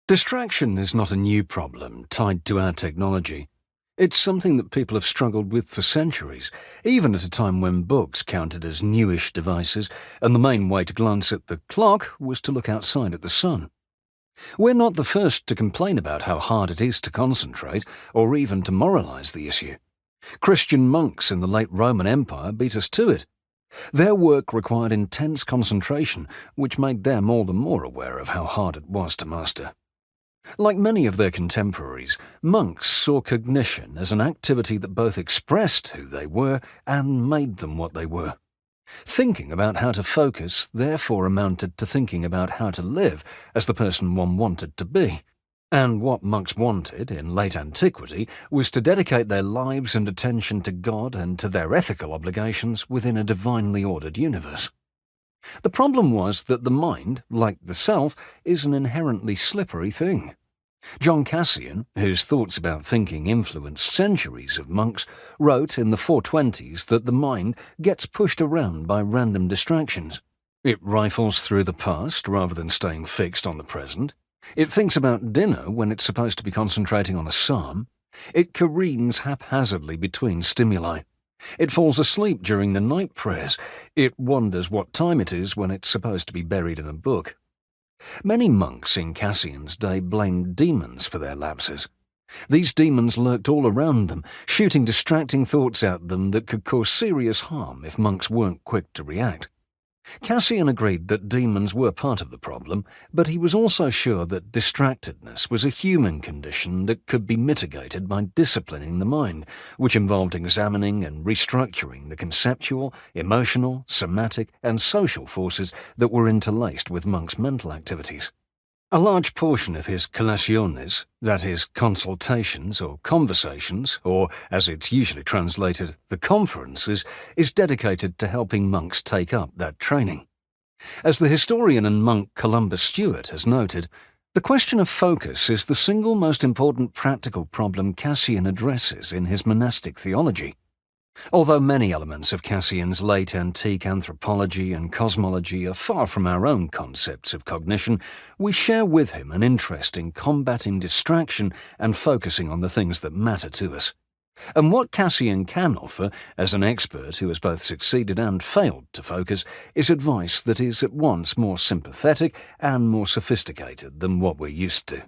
Distraction is not a new problem tied to our technology. It's something that people have struggled with for centuries, even at a time when books counted as newish devices, and the main way to glance at the clock was to look outside at the sun. We're not the first to complain about how hard it is to concentrate, or even to moralize the issue. Christian monks in the late Roman Empire beat us to it. Their work required intense concentration, which made them all the more aware of how hard it was to master. Like many of their contemporaries, monks saw cognition as an activity that both expressed who they were and made them what they were. Thinking about how to focus therefore amounted to thinking about how to live as the person one wanted to be. And what monks wanted in late antiquity was to dedicate their lives and attention to God and to their ethical obligations within a divinely ordered universe. The problem was that the mind, like the self, is an inherently slippery thing. John Cassian, whose thoughts about thinking influenced centuries of monks, wrote in the 420s that the mind gets pushed around by random distractions. It rifles through the past rather than staying fixed on the present. It thinks about dinner when it's supposed to be concentrating on a psalm. It careens haphazardly between stimuli. It falls asleep during the night prayers. It wonders what time it is when it's supposed to be buried in a book. Many monks in Cassian's day blamed demons for their lapses. These demons lurked all around them, shooting distracting thoughts at them that could cause serious harm if monks weren't quick to react. Cassian agreed that demons were part of the problem, but he was also sure that distractedness was a human condition that could be mitigated by disciplining the mind, which involved examining and restructuring the conceptual, emotional, somatic, and social forces that were interlaced with monks' mental activities. A large portion of his Collationes, that is, consultations or conversations, or, as it's usually translated, the conferences, is dedicated to helping monks take up that training. As the historian and monk Columbus Stewart has noted, the question of focus is the single most important practical problem Cassian addresses in his monastic theology. Although many elements of Cassian's late antique anthropology and cosmology are far from our own concepts of cognition, we share with him an interest in combating distraction and focusing on the things that matter to us. And what Cassian can offer, as an expert who has both succeeded and failed to focus, is advice that is at once more sympathetic and more sophisticated than what we're used to.